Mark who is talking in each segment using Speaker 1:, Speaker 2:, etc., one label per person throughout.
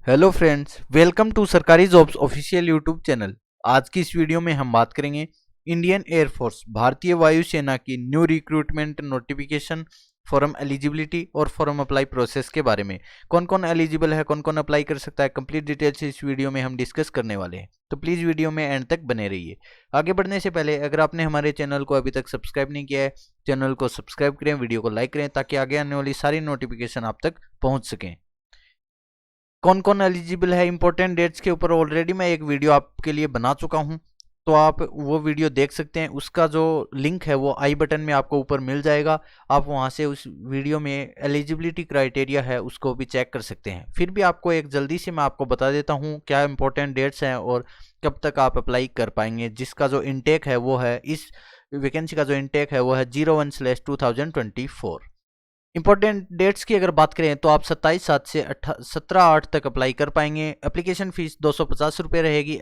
Speaker 1: Hello friends, welcome to सरकारी jobs official YouTube channel. आज की इस वीडियो में हम बात करेंगे इंडियन एयरफोर्स भारतीय वायुसेना की new recruitment notification, form eligibility और फॉर्म अप्लाई प्रोसेस के बारे में। कौन कौन एलिजिबल है, कौन कौन अप्लाई कर सकता है, कंप्लीट डिटेल्स इस वीडियो में हम डिस्कस करने वाले हैं। तो प्लीज़ वीडियो में एंड तक बने रहिए। आगे बढ़ने से पहले अगर आपने हमारे चैनल को अभी तक सब्सक्राइब नहीं किया है, चैनल को सब्सक्राइब करें, वीडियो को लाइक करें ताकि आगे आने वाली सारी नोटिफिकेशन आप तक पहुँच सकें। कौन कौन एलिजिबल है, इंपॉर्टेंट डेट्स के ऊपर ऑलरेडी मैं एक वीडियो आपके लिए बना चुका हूं, तो आप वो वीडियो देख सकते हैं। उसका जो लिंक है वो आई बटन में आपको ऊपर मिल जाएगा। आप वहां से उस वीडियो में एलिजिबिलिटी क्राइटेरिया है उसको भी चेक कर सकते हैं। फिर भी आपको एक जल्दी से मैं आपको बता देता हूं क्या इंपॉर्टेंट डेट्स हैं और कब तक आप अप्लाई कर पाएंगे। जिसका जो इनटेक है वो है, इस वैकेंसी का जो इनटेक है वो है 01/2024। इंपॉर्टेंट डेट्स की अगर बात करें तो आप 27/7 से 17/8 तक अप्लाई कर पाएंगे। एप्लीकेशन फीस 250 रुपये रहेगी।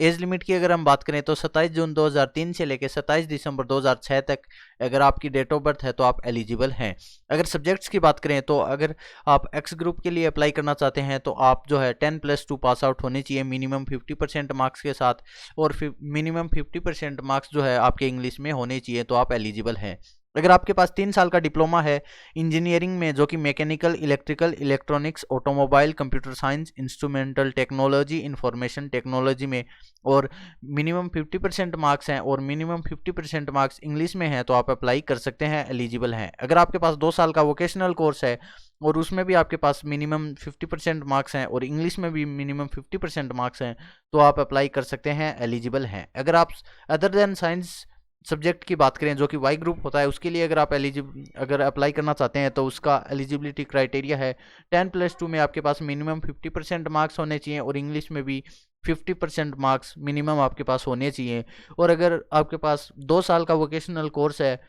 Speaker 1: एज लिमिट की अगर हम बात करें तो 27 जून 2003 से लेकर 27 दिसंबर 2006 तक अगर आपकी डेट ऑफ बर्थ है तो आप एलिजिबल हैं। अगर सब्जेक्ट्स की बात करें तो अगर आप एक्स ग्रुप के लिए अप्लाई करना चाहते हैं तो आप जो है 10+2 पास आउट होने चाहिए मिनिमम 50% मार्क्स के साथ, और मिनिमम 50% मार्क्स जो है आपके इंग्लिश में होने चाहिए, तो आप एलिजिबल हैं। अगर आपके पास 3 साल का डिप्लोमा है इंजीनियरिंग में, जो कि mechanical, electrical, electronics, automobile, computer science, instrumental technology, information technology में, और मिनिमम 50% मार्क्स हैं और मिनिमम 50% मार्क्स इंग्लिश में हैं, तो आप अप्लाई कर सकते हैं, एलिजिबल हैं। अगर आपके पास 2 साल का वोकेशनल कोर्स है और उसमें भी आपके पास मिनिमम 50% मार्क्स हैं और इंग्लिश में भी मिनिमम 50% मार्क्स हैं, तो आप अप्लाई कर सकते हैं, एलिजिबल हैं। अगर आप अदर देन साइंस सब्जेक्ट की बात करें जो कि वाई ग्रुप होता है, उसके लिए अगर आप अगर अप्लाई करना चाहते हैं तो उसका एलिजिबिलिटी क्राइटेरिया है 10+2 में आपके पास मिनिमम 50% मार्क्स होने चाहिए और इंग्लिश में भी 50% मार्क्स मिनिमम आपके पास होने चाहिए। और अगर आपके पास 2 साल का वोकेशनल कोर्स है,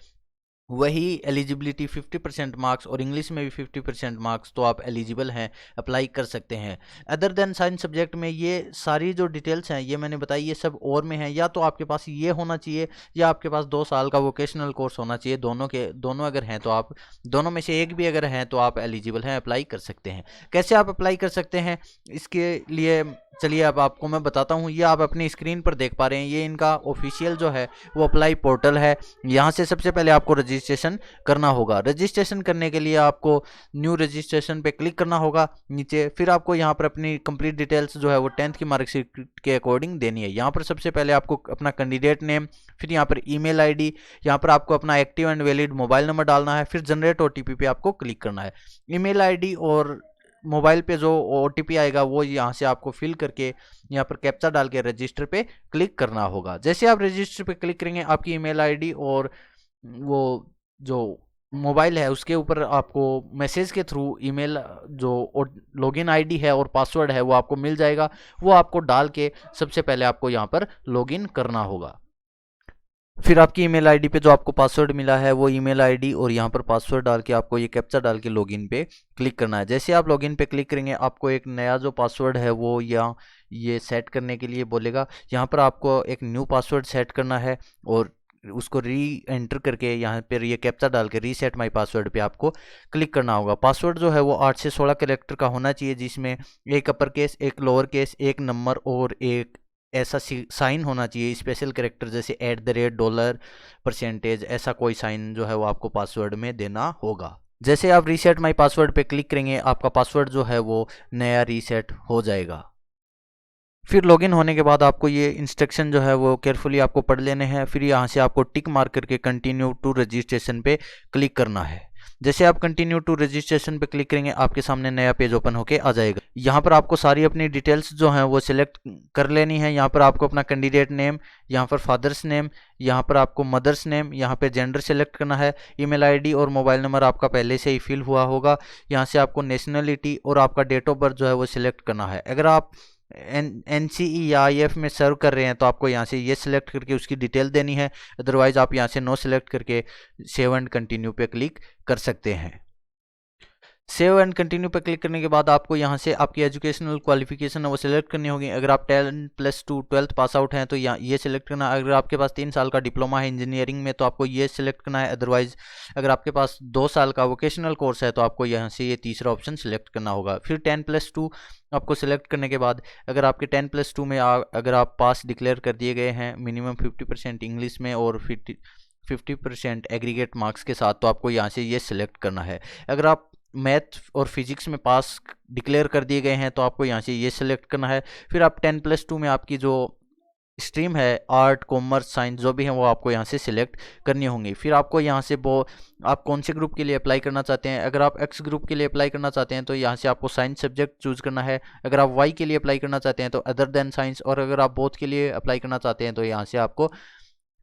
Speaker 1: वही एलिजिबिलिटी 50% मार्क्स और इंग्लिश में भी 50% मार्क्स, तो आप एलिजिबल हैं, अप्लाई कर सकते हैं। अदर देन साइंस सब्जेक्ट में ये सारी जो डिटेल्स हैं ये मैंने बताई, ये सब और में है। या तो आपके पास ये होना चाहिए या आपके पास 2 साल का वोकेशनल कोर्स होना चाहिए। दोनों अगर हैं तो आप दोनों में से एक भी अगर हैं तो आप एलिजिबल हैं, अप्लाई कर सकते हैं। कैसे आप अप्लाई कर सकते हैं इसके लिए चलिए अब आपको मैं बताता हूँ। ये आप अपनी स्क्रीन पर देख पा रहे हैं, ये इनका ऑफिशियल जो है वो अप्लाई पोर्टल है। यहाँ से सबसे पहले आपको रजिस्ट्रेशन करना होगा। रजिस्ट्रेशन करने के लिए आपको न्यू रजिस्ट्रेशन पे क्लिक करना होगा नीचे। फिर आपको यहाँ पर अपनी कंप्लीट डिटेल्स जो है वो 10th की मार्कशीट के अकॉर्डिंग देनी है। यहाँ पर सबसे पहले आपको अपना कैंडिडेट नेम, फिर यहाँ पर ईमेल आईडी, यहाँ पर आपको अपना active and valid mobile number डालना है, फिर जनरेट ओटीपी पे आपको क्लिक करना है। ईमेल आईडी और मोबाइल पे जो ओटीपी आएगा वो यहाँ से आपको फिल करके यहाँ पर कैप्चा डाल के रजिस्टर पे क्लिक करना होगा। जैसे आप रजिस्टर पे क्लिक करेंगे आपकी ईमेल आईडी और वो जो मोबाइल है उसके ऊपर आपको मैसेज के थ्रू ईमेल जो लॉगिन आईडी है और पासवर्ड है वो आपको मिल जाएगा। वो आपको डाल के सबसे पहले आपको यहाँ पर लॉगिन करना होगा। फिर आपकी ईमेल आईडी पे जो आपको पासवर्ड मिला है वो ईमेल आईडी और यहाँ पर पासवर्ड डाल के आपको ये कैप्चा डाल के लॉगिन पे क्लिक करना है। जैसे आप लॉगिन पे क्लिक करेंगे आपको एक नया जो पासवर्ड है वो यहाँ ये सेट करने के लिए बोलेगा। यहाँ पर आपको एक न्यू पासवर्ड सेट करना है और उसको री एंटर करके यहाँ पर ये कैप्चा डाल के रीसेट माई पासवर्ड पे आपको क्लिक करना होगा। पासवर्ड जो है वो 8 से 16 कैरेक्टर का होना चाहिए, जिसमें एक अपर केस, एक लोअर केस, एक नंबर और एक ऐसा साइन होना चाहिए, स्पेशल कैरेक्टर जैसे @ डॉलर, परसेंटेज, ऐसा कोई साइन जो है वो आपको पासवर्ड में देना होगा। जैसे आप रीसेट माई पासवर्ड पे क्लिक करेंगे आपका पासवर्ड जो है वो नया रीसेट हो जाएगा। फिर लॉगिन होने के बाद आपको ये इंस्ट्रक्शन जो है वो केयरफुली आपको पढ़ लेने हैं। फिर यहाँ से आपको टिक मार्क करके कंटिन्यू टू रजिस्ट्रेशन पे क्लिक करना है। जैसे आप कंटिन्यू टू रजिस्ट्रेशन पे क्लिक करेंगे आपके सामने नया पेज ओपन होके आ जाएगा। यहाँ पर आपको सारी अपनी डिटेल्स जो हैं वो सिलेक्ट कर लेनी है। यहाँ पर आपको अपना कैंडिडेट नेम, यहाँ पर फादर्स नेम, यहाँ पर आपको मदर्स नेम, यहाँ पे जेंडर सेलेक्ट करना है। ईमेल आईडी और मोबाइल नंबर आपका पहले से ही फिल हुआ होगा। यहाँ से आपको नेशनलिटी और आपका डेट ऑफ बर्थ जो है वो सिलेक्ट करना है। अगर आप NCE या IF में सर्व कर रहे हैं तो आपको यहाँ से ये सिलेक्ट करके उसकी डिटेल देनी है। अदरवाइज आप यहाँ से नो सिलेक्ट करके सेव एंड कंटिन्यू पे क्लिक कर सकते हैं। सेव एंड कंटिन्यू पर क्लिक करने के बाद आपको यहाँ से आपकी एजुकेशनल क्वालिफिकेशन है वो सिलेक्ट करनी होगी। अगर आप 10+2 12th पास आउट हैं तो यहाँ ये सिलेक्ट करना। अगर आपके पास 3 साल का डिप्लोमा है इंजीनियरिंग में तो आपको ये सिलेक्ट करना है। अदरवाइज अगर आपके पास 2 साल का वोकेशनल कोर्स है तो आपको यहाँ से ये तीसरा ऑप्शन सिलेक्ट करना होगा। फिर 10+2 आपको सिलेक्ट करने के बाद अगर आपके 10+2 में अगर आप पास डिक्लेयर कर दिए गए हैं मिनिमम 50% इंग्लिश में और 50% एग्रीगेट मार्क्स के साथ तो आपको यहाँ से ये सिलेक्ट करना है। अगर आप मैथ और फिजिक्स में पास डिक्लेयर कर दिए गए हैं तो आपको यहाँ से ये सिलेक्ट करना है। फिर आप 10+2 में आपकी जो स्ट्रीम है आर्ट कॉमर्स साइंस जो भी है वो आपको यहाँ से सिलेक्ट करनी होंगी। फिर आपको यहाँ से वो आप कौन से ग्रुप के लिए अप्लाई करना चाहते हैं। अगर आप एक्स ग्रुप के लिए अप्लाई करना चाहते हैं तो यहाँ से आपको साइंस सब्जेक्ट चूज़ करना है। अगर आप वाई के लिए अप्लाई करना चाहते हैं तो अदर देन साइंस, और अगर आप बोथ के लिए अप्लाई करना चाहते हैं तो यहाँ से आपको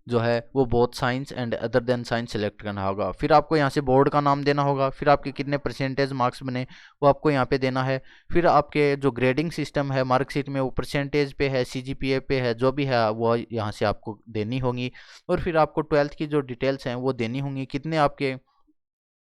Speaker 1: जो है वो both science and other than science select करना होगा। फिर आपको यहाँ से बोर्ड का नाम देना होगा। फिर आपके कितने परसेंटेज मार्क्स बने वो आपको यहाँ पे देना है। फिर आपके जो ग्रेडिंग सिस्टम है मार्कशीट में वो परसेंटेज पे है, सीजीपीए पे है, जो भी है वो यहाँ से आपको देनी होंगी। और फिर आपको 12th की जो डिटेल्स हैं वो देनी होंगी, कितने आपके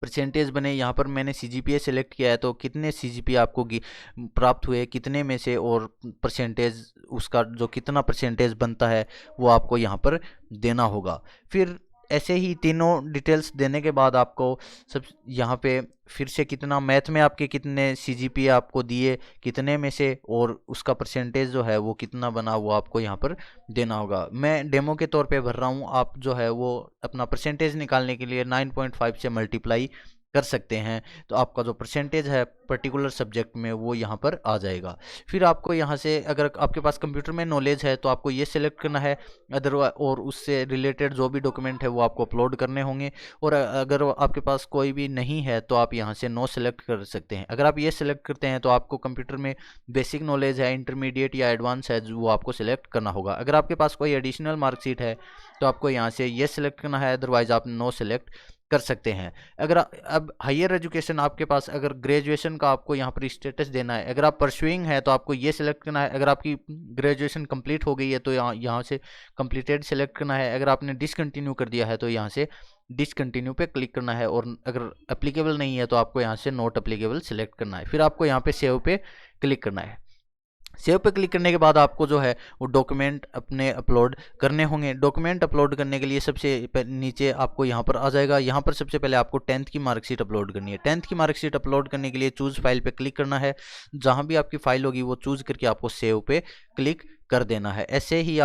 Speaker 1: परसेंटेज बने। यहाँ पर मैंने सीजीपीए सेलेक्ट किया है तो कितने सीजीपीए आपको प्राप्त हुए कितने में से, और परसेंटेज उसका जो कितना परसेंटेज बनता है वो आपको यहाँ पर देना होगा। फिर ऐसे ही तीनों डिटेल्स देने के बाद आपको सब यहाँ पे फिर से कितना मैथ में आपके कितने सीजीपीए आपको दिए कितने में से, और उसका परसेंटेज जो है वो कितना बना वो आपको यहाँ पर देना होगा। मैं डेमो के तौर पे भर रहा हूँ, आप जो है वो अपना परसेंटेज निकालने के लिए 9.5 से मल्टीप्लाई कर सकते हैं तो आपका जो परसेंटेज है पर्टिकुलर सब्जेक्ट में वो यहाँ पर आ जाएगा। फिर आपको यहाँ से अगर आपके पास कंप्यूटर में नॉलेज है तो आपको ये सिलेक्ट करना है। अदरवाइज और उससे रिलेटेड जो भी डॉक्यूमेंट है वो आपको अपलोड करने होंगे। और अगर आपके पास कोई भी नहीं है तो आप यहाँ से नो सिलेक्ट कर सकते हैं। अगर आप ये सिलेक्ट करते हैं तो आपको कंप्यूटर में बेसिक नॉलेज है, इंटरमीडिएट या एडवांस है वो आपको सिलेक्ट करना होगा। अगर आपके पास कोई एडिशनल मार्कशीट है तो आपको यहाँ से ये सिलेक्ट करना है, अदरवाइज आप नो सिलेक्ट कर सकते हैं। अगर अब हायर एजुकेशन आपके पास अगर ग्रेजुएशन का आपको यहाँ पर स्टेटस देना है, अगर आप परस्यूइंग है तो आपको ये सिलेक्ट करना है। अगर आपकी ग्रेजुएशन कंप्लीट हो गई है तो यहाँ से कंप्लीटेड सिलेक्ट करना है। अगर आपने डिसकंटिन्यू कर दिया है तो यहाँ से डिसकंटिन्यू पे क्लिक करना है, और अगर एप्लीकेबल नहीं है तो आपको यहाँ से नॉट एप्लीकेबल सिलेक्ट करना है। फिर आपको यहाँ पे सेव पे क्लिक करना है। सेव पे क्लिक करने के बाद आपको जो है वो डॉक्यूमेंट अपने अपलोड करने होंगे। डॉक्यूमेंट अपलोड करने के लिए सबसे नीचे आपको यहाँ पर आ जाएगा। यहाँ पर सबसे पहले आपको 10th की मार्कशीट अपलोड करनी है। 10th की मार्कशीट अपलोड करने के लिए चूज़ फाइल पे क्लिक करना है। जहाँ भी आपकी फाइल होगी वो चूज़ करके आपको सेव पे क्लिक कर देना है। ऐसे ही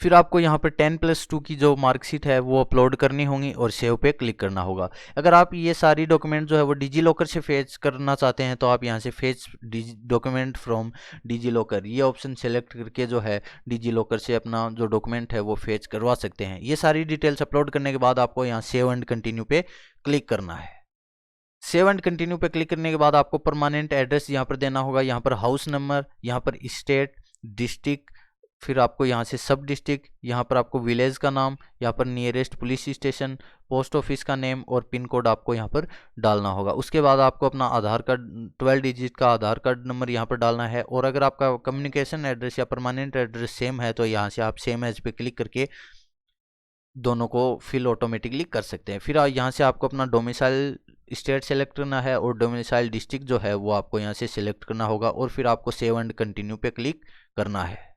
Speaker 1: फिर आपको यहाँ पर 10+2 की जो मार्कशीट है वो अपलोड करनी होंगी और सेव पे क्लिक करना होगा। अगर आप ये सारी डॉक्यूमेंट जो है वो डिजी लॉकर से फेच करना चाहते हैं तो आप यहाँ से fetch document from DigiLocker ये ऑप्शन सेलेक्ट करके जो है डिजी लॉकर से अपना जो डॉक्यूमेंट है वो फेच करवा सकते हैं। ये सारी डिटेल्स अपलोड करने के बाद आपको यहाँ सेव एंड कंटिन्यू पे क्लिक करना है। सेव एंड कंटिन्यू पे क्लिक करने के बाद आपको परमानेंट एड्रेस यहाँ पर देना होगा। यहाँ पर हाउस नंबर, यहाँ पर स्टेट, डिस्ट्रिक्ट, फिर आपको यहाँ से सब डिस्ट्रिक्ट, यहाँ पर आपको विलेज का नाम, यहाँ पर nearest police station, post office का नेम और पिन कोड आपको यहाँ पर डालना होगा। उसके बाद आपको अपना आधार कार्ड 12 डिजिट का आधार कार्ड नंबर यहाँ पर डालना है। और अगर आपका कम्युनिकेशन एड्रेस या परमानेंट एड्रेस सेम है तो यहाँ से आप सेम एज पे क्लिक करके दोनों को फिल ऑटोमेटिकली कर सकते हैं। फिर यहाँ से आपको अपना डोमिसाइल स्टेट सेलेक्ट करना है और डोमिसाइल डिस्ट्रिक्ट जो है वो आपको यहाँ से सिलेक्ट करना होगा, और फिर आपको सेव एंड कंटिन्यू पे क्लिक करना है।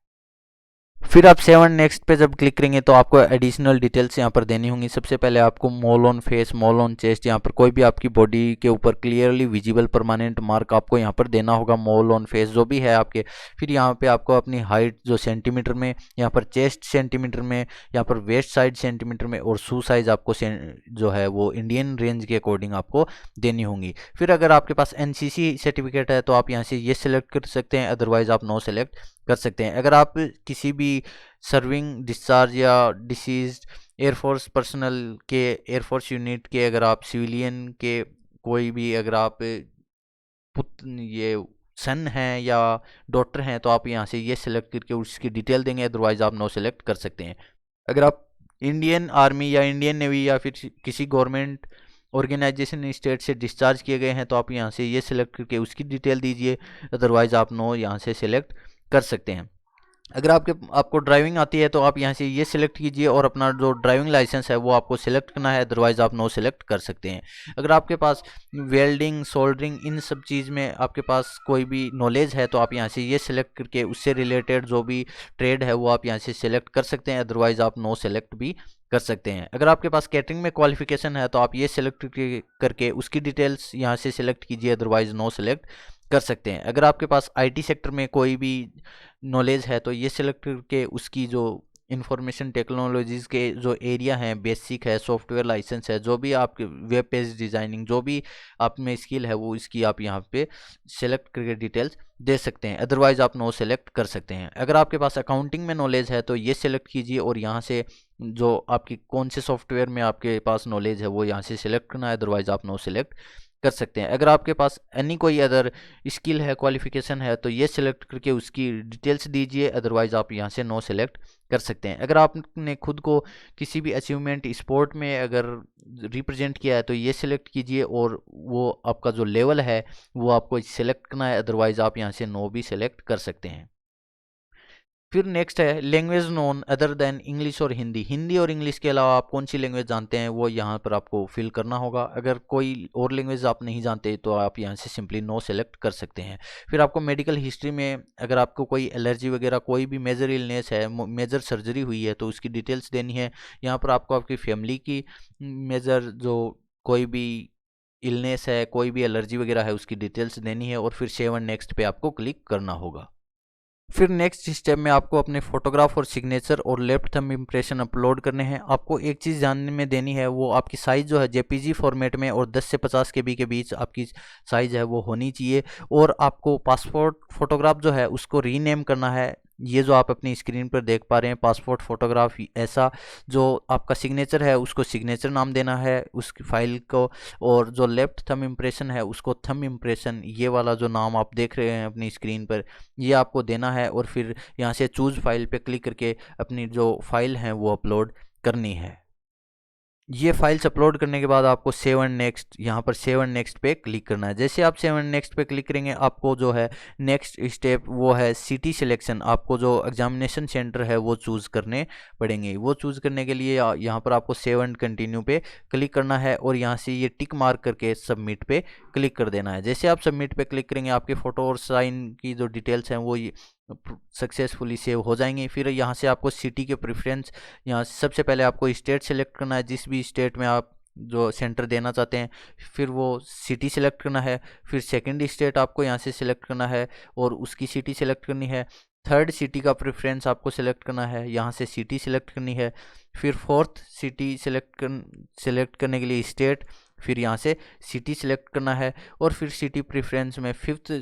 Speaker 1: फिर आप सेव एंड नेक्स्ट पे जब क्लिक करेंगे तो आपको एडिशनल डिटेल्स यहाँ पर देनी होंगी। सबसे पहले आपको मोल on face, mole on chest, यहाँ पर कोई भी आपकी बॉडी के ऊपर क्लियरली विजिबल परमानेंट मार्क आपको यहाँ पर देना होगा, मोल ऑन फेस जो भी है आपके। फिर यहाँ पे आपको अपनी हाइट जो सेंटीमीटर में, यहाँ पर चेस्ट सेंटीमीटर में, यहाँ पर वेस्ट साइड सेंटीमीटर में, और शू साइज आपको जो है वो इंडियन रेंज के अकॉर्डिंग आपको देनी होंगी। फिर अगर आपके पास एनसीसी सर्टिफिकेट है तो आप यहाँ से ये सिलेक्ट कर सकते हैं, अदरवाइज आप नो सेलेक्ट कर सकते हैं। अगर आप किसी भी सर्विंग, डिस्चार्ज या डिसीज एयरफोर्स पर्सनल के, एयरफोर्स यूनिट के, अगर आप सिविलियन के कोई भी, अगर आप ये सन हैं या डॉक्टर हैं तो आप यहाँ से ये सिलेक्ट करके उसकी डिटेल देंगे, अदरवाइज आप नो सेलेक्ट कर सकते हैं। अगर आप इंडियन आर्मी या इंडियन नेवी या फिर किसी गवर्नमेंट ऑर्गेनाइजेशन स्टेट से डिस्चार्ज किए गए हैं तो आप यहाँ से ये सिलेक्ट करके उसकी डिटेल दीजिए, अदरवाइज आप नो यहाँ से सिलेक्ट कर सकते हैं। अगर आपको ड्राइविंग आती है तो आप यहाँ से ये सिलेक्ट कीजिए और अपना जो ड्राइविंग लाइसेंस है वो आपको सिलेक्ट करना है, अदरवाइज़ आप नो सिलेक्ट कर सकते हैं। अगर आपके पास वेल्डिंग, सोल्डरिंग इन सब चीज़ में आपके पास कोई भी नॉलेज है तो आप यहाँ से ये सिलेक्ट करके उससे रिलेटेड जो भी ट्रेड है वो आप यहाँ से सिलेक्ट कर सकते हैं, अदरवाइज़ आप नो सेलेक्ट भी कर सकते हैं। अगर आपके पास कैटरिंग में क्वालिफिकेशन है तो आप ये सिलेक्ट करके उसकी डिटेल्स यहाँ से सिलेक्ट कीजिए, अदरवाइज़ नो सेलेक्ट कर सकते हैं। अगर आपके पास आईटी सेक्टर में कोई भी नॉलेज है तो ये सिलेक्ट करके उसकी जो इंफॉर्मेशन टेक्नोलॉजीज़ के जो एरिया हैं, बेसिक है, सॉफ्टवेयर लाइसेंस है, जो भी आपके वेब पेज डिज़ाइनिंग जो भी आप में स्किल है वो इसकी आप यहाँ पे सेलेक्ट करके डिटेल्स दे सकते हैं, अदरवाइज़ आप नो सेलेक्ट कर सकते हैं। अगर आपके पास अकाउंटिंग में नॉलेज है तो ये सिलेक्ट कीजिए और यहाँ से जो आपकी कौन से सॉफ्टवेयर में आपके पास नॉलेज है वो यहाँ से सिलेक्ट करना है, अदरवाइज़ आप नो सेलेक्ट कर सकते हैं। अगर आपके पास एनी कोई अदर स्किल है, क्वालिफिकेशन है तो ये सिलेक्ट करके उसकी डिटेल्स दीजिए, अदरवाइज़ आप यहाँ से नो सेलेक्ट कर सकते हैं। अगर आपने खुद को किसी भी अचीवमेंट स्पोर्ट में अगर रिप्रेजेंट किया है तो ये सिलेक्ट कीजिए और वो आपका जो लेवल है वो आपको सिलेक्ट करना है, अदरवाइज़ आप यहाँ से नो भी सिलेक्ट कर सकते हैं। फिर नेक्स्ट है language known other than English और हिंदी। हिंदी और इंग्लिश के अलावा आप कौन सी लैंग्वेज जानते हैं वो यहाँ पर आपको फिल करना होगा। अगर कोई और लैंग्वेज आप नहीं जानते तो आप यहाँ से सिंपली नो सेलेक्ट कर सकते हैं। फिर आपको मेडिकल हिस्ट्री में अगर आपको कोई एलर्जी वगैरह कोई भी मेजर इलनेस है, मेजर सर्जरी हुई है तो उसकी डिटेल्स देनी है। यहाँ पर आपको आपकी फैमिली की मेजर जो कोई भी इलनेस है, कोई भी एलर्जी वगैरह है उसकी डिटेल्स देनी है और फिर सेव एंड नेक्स्ट पे आपको क्लिक करना होगा। फिर नेक्स्ट स्टेप में आपको अपने फोटोग्राफ और सिग्नेचर और लेफ्ट थंब इम्प्रेशन अपलोड करने हैं। आपको एक चीज़ जानने में देनी है, वो आपकी साइज़ जो है जेपीजी फॉर्मेट में और 10 से 50 केबी के बीच आपकी साइज़ है वो होनी चाहिए। और आपको पासपोर्ट फोटोग्राफ जो है उसको रीनेम करना है। ये जो आप अपनी स्क्रीन पर देख पा रहे हैं पासपोर्ट फोटोग्राफ, ऐसा जो आपका सिग्नेचर है उसको सिग्नेचर नाम देना है उसकी फाइल को, और जो लेफ्ट थंब इम्प्रेशन है उसको थंब इम्प्रेशन, ये वाला जो नाम आप देख रहे हैं अपनी स्क्रीन पर ये आपको देना है। और फिर यहाँ से चूज़ फाइल पे क्लिक करके अपनी जो फाइल है वो अपलोड करनी है। ये फाइल्स अपलोड करने के बाद आपको सेव एंड नेक्स्ट, यहाँ पर सेव एंड नेक्स्ट पे क्लिक करना है। जैसे आप सेव एंड नेक्स्ट पे क्लिक करेंगे आपको जो है नेक्स्ट स्टेप वो है सिटी सिलेक्शन। आपको जो एग्जामिनेशन सेंटर है वो चूज़ करने पड़ेंगे। वो चूज़ करने के लिए यहाँ पर आपको सेव एंड कंटिन्यू पे क्लिक करना है और यहाँ से ये टिक मार्क करके सबमिट पे क्लिक कर देना है। जैसे आप सबमिट पे क्लिक करेंगे आपके फ़ोटो और साइन की जो डिटेल्स हैं वो सक्सेसफुली सेव हो जाएंगे। फिर यहाँ से आपको सिटी के प्रेफरेंस, यहाँ सबसे पहले आपको स्टेट सेलेक्ट करना है, जिस भी स्टेट में आप जो सेंटर देना चाहते हैं फिर वो सिटी सेलेक्ट करना है। फिर सेकंड स्टेट आपको यहाँ से सिलेक्ट करना है और उसकी सिटी सेलेक्ट करनी है। थर्ड सिटी का प्रेफरेंस आपको सिलेक्ट करना है, यहाँ से सिटी सेलेक्ट करनी है। फिर फोर्थ सिटी सेलेक्ट करने के लिए स्टेट, फिर यहाँ से सिटी सेलेक्ट करना है और फिर सिटी प्रेफरेंस में फिफ्थ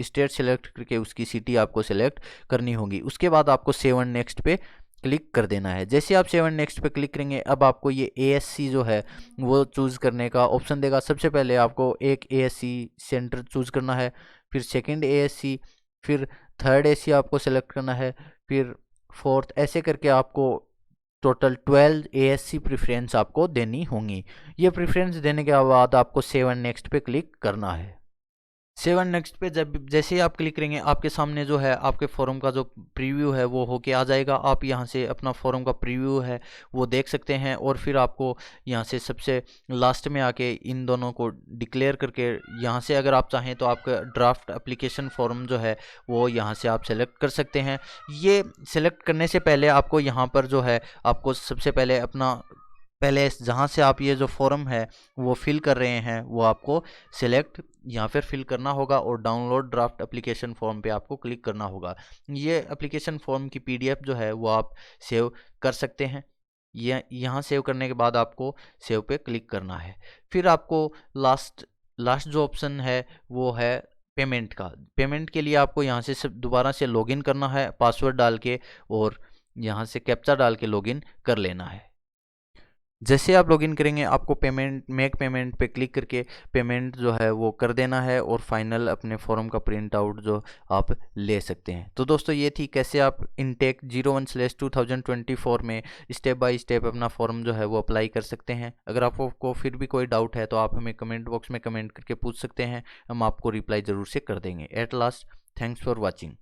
Speaker 1: स्टेट सेलेक्ट करके उसकी सिटी आपको सेलेक्ट करनी होगी। उसके बाद आपको सेव एंड नेक्स्ट पे क्लिक कर देना है। जैसे आप सेव एंड नेक्स्ट पे क्लिक करेंगे अब आपको ये एएससी जो है वो चूज़ करने का ऑप्शन देगा। सबसे पहले आपको एक एएससी सेंटर चूज़ करना है, फिर सेकंड एएससी, फिर थर्ड एएससी आपको सेलेक्ट करना है, फिर फोर्थ, ऐसे करके आपको टोटल 12 एएससी प्रेफरेंस आपको देनी होंगी। ये प्रेफरेंस देने के बाद आपको सेव एंड नेक्स्ट पे क्लिक करना है। सेव एंड नेक्स्ट पे जैसे ही आप क्लिक करेंगे आपके सामने जो है आपके फॉर्म का जो प्रीव्यू है वो होके आ जाएगा। आप यहाँ से अपना फॉर्म का प्रीव्यू है वो देख सकते हैं और फिर आपको यहाँ से सबसे लास्ट में आके इन दोनों को डिक्लेयर करके यहाँ से अगर आप चाहें तो आपका ड्राफ्ट एप्लीकेशन फॉर्म जो है वो यहाँ से आप सेलेक्ट कर सकते हैं। ये सेलेक्ट करने से पहले आपको यहाँ पर जो है आपको सबसे पहले अपना पहले जहाँ से आप ये जो फॉर्म है वो फिल कर रहे हैं वो आपको सिलेक्ट यहाँ पर फिल करना होगा और डाउनलोड ड्राफ्ट एप्लीकेशन फॉर्म पे आपको क्लिक करना होगा। ये एप्लीकेशन फॉर्म की पीडीएफ जो है वो आप सेव कर सकते हैं। ये यहाँ सेव करने के बाद आपको सेव पे क्लिक करना है। फिर आपको लास्ट जो ऑप्शन है वो है पेमेंट का। पेमेंट के लिए आपको यहाँ से सब दोबारा से लॉगिन करना है पासवर्ड डाल के और यहाँ से कैप्चा डाल के लॉगिन कर लेना है। जैसे आप लॉगिन करेंगे आपको मेक पेमेंट पे क्लिक करके पेमेंट जो है वो कर देना है और फाइनल अपने फॉर्म का प्रिंट आउट जो आप ले सकते हैं। तो दोस्तों ये थी कैसे आप इनटेक 01/2024 में स्टेप बाय स्टेप अपना फॉर्म जो है वो अप्लाई कर सकते हैं। अगर आपको फिर भी कोई डाउट है तो आप हमें कमेंट बॉक्स में कमेंट करके पूछ सकते हैं, हम आपको रिप्लाई ज़रूर से कर देंगे। At last, thanks for watching.